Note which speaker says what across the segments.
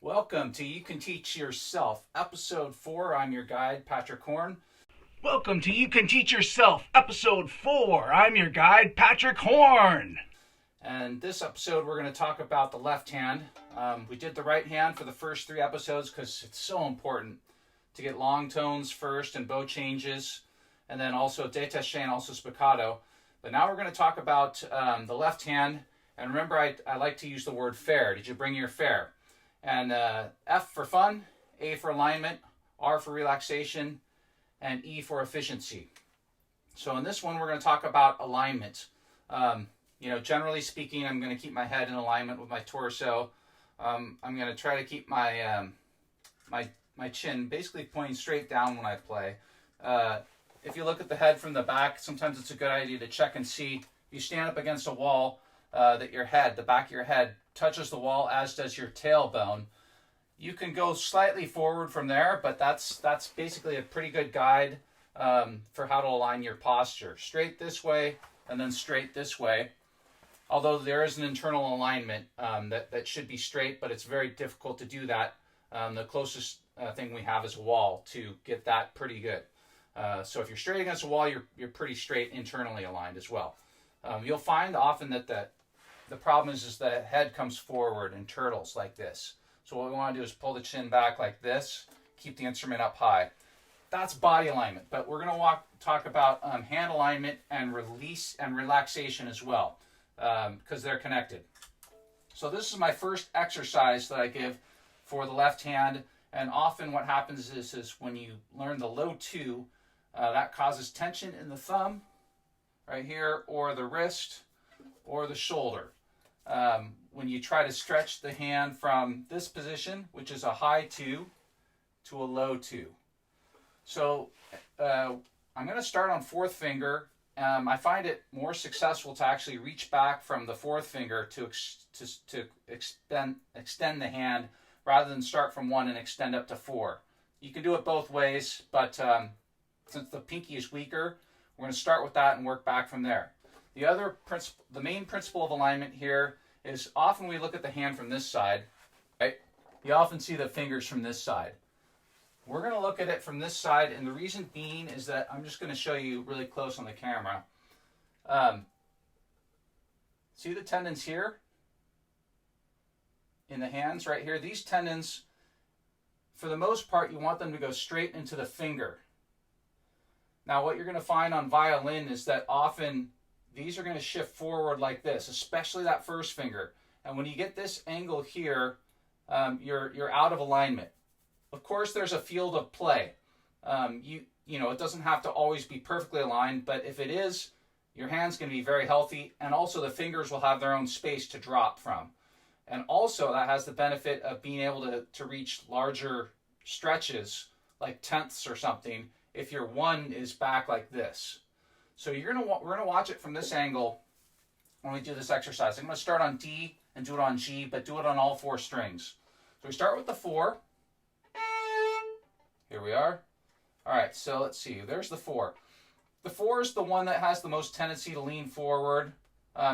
Speaker 1: Welcome to You Can Teach Yourself, Episode 4. I'm your guide, Patrick Horn. Welcome to You Can Teach Yourself, Episode 4. I'm your guide, Patrick Horn. And this episode, we're going to talk about the left hand. We did the right hand for the first 3 episodes because it's so important to get long tones first and bow changes, and then also détaché and also spiccato. But now we're going to talk about the left hand. And remember, I like to use the word fair. Did you bring your fair? And F for fun, A for alignment, R for relaxation, and E for efficiency. So in this one, we're going to talk about alignment. Generally speaking, I'm going to keep my head in alignment with my torso. I'm going to try to keep my my chin basically pointing straight down when I play. If you look at the head from the back, sometimes it's a good idea to check and see. If you stand up against a wall, that your head, the back of your head, touches the wall, as does your tailbone. You can go slightly forward from there, but that's basically a pretty good guide for how to align your posture. Straight this way, and then straight this way. Although there is an internal alignment that should be straight, but it's very difficult to do that. The closest thing we have is a wall to get that pretty good. So if you're straight against a wall, you're pretty straight internally aligned as well. You'll find often that the problem is the head comes forward and turtles like this. So what we want to do is pull the chin back like this, keep the instrument up high. That's body alignment, but we're going to talk about hand alignment and release and relaxation as well, because they're connected. So this is my first exercise that I give for the left hand, and often what happens is when you learn the low 2, that causes tension in the thumb right here, or the wrist, or the shoulder. When you try to stretch the hand from this position, which is a high 2, to a low 2. So I'm going to start on 4th finger. I find it more successful to actually reach back from the 4th finger to extend the hand rather than start from 1 and extend up to 4. You can do it both ways, but since the pinky is weaker, we're going to start with that and work back from there. The main principle of alignment here is often we look at the hand from this side, right? You often see the fingers from this side. We're going to look at it from this side, and the reason being is that I'm just going to show you really close on the camera. See the tendons here in the hands right here? These tendons, for the most part, you want them to go straight into the finger. Now what you're going to find on violin is that often these are going to shift forward like this, especially that 1st finger. And when you get this angle here, you're out of alignment. Of course, there's a field of play. It doesn't have to always be perfectly aligned, but if it is, your hand's going to be very healthy, and also the fingers will have their own space to drop from. And also that has the benefit of being able to reach larger stretches, like tenths or something, if your 1 is back like this. So we're going to watch it from this angle when we do this exercise. I'm going to start on D and do it on G, but do it on all 4 strings. So we start with the 4. Here we are. All right, so let's see. There's the 4. The 4 is the one that has the most tendency to lean forward,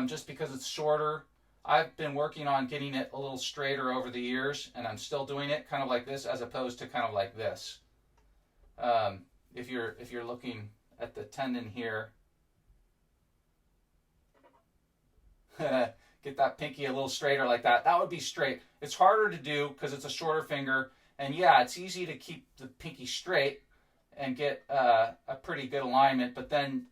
Speaker 1: just because it's shorter. I've been working on getting it a little straighter over the years, and I'm still doing it kind of like this as opposed to kind of like this. If you're looking at the tendon here, get that pinky a little straighter like that. That would be straight. It's harder to do because it's a shorter finger, and yeah, it's easy to keep the pinky straight and get a pretty good alignment, but then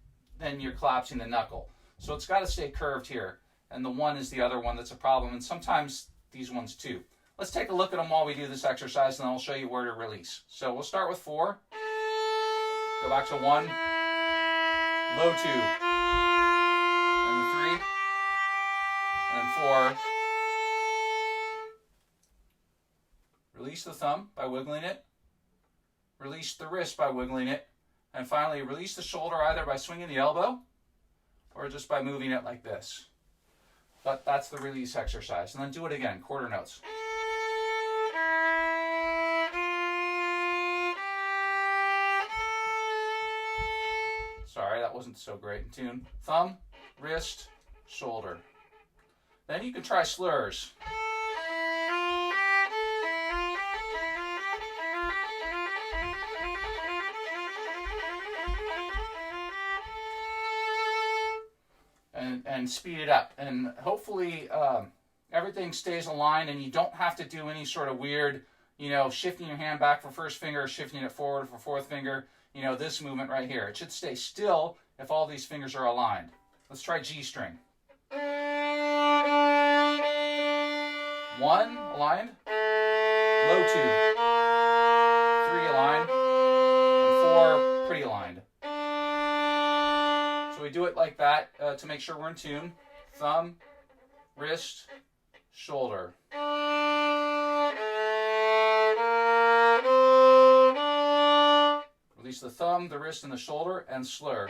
Speaker 1: you're collapsing the knuckle. So it's got to stay curved here, and the 1 is the other one that's a problem, and sometimes these ones too. Let's take a look at them while we do this exercise, and then I'll show you where to release. So we'll start with 4. Go back to 1, low 2, and the 3, and 4. Release the thumb by wiggling it. Release the wrist by wiggling it. And finally, release the shoulder either by swinging the elbow or just by moving it like this. But that's the release exercise. And then do it again, quarter notes. Sorry, that wasn't so great in tune. Thumb, wrist, shoulder. Then you can try slurs. and speed it up. And hopefully everything stays aligned and you don't have to do any sort of weird, shifting your hand back for first finger, shifting it forward for fourth finger, this movement right here. It should stay still if all these fingers are aligned. Let's try G string. 1, aligned. Low 2. 3, aligned. And 4, pretty aligned. So we do it like that to make sure we're in tune. Thumb, wrist, shoulder. Release the thumb, the wrist, and the shoulder, and slur.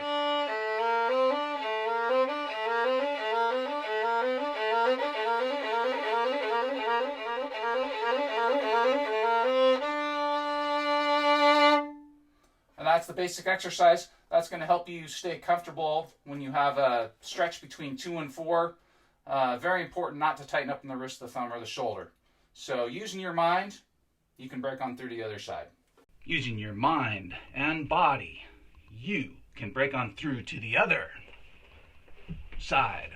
Speaker 1: And that's the basic exercise. That's going to help you stay comfortable when you have a stretch between 2 and 4. Very important not to tighten up in the wrist, the thumb, or the shoulder. So using your mind, you can break on through to the other side. Using your mind and body, you can break on through to the other side.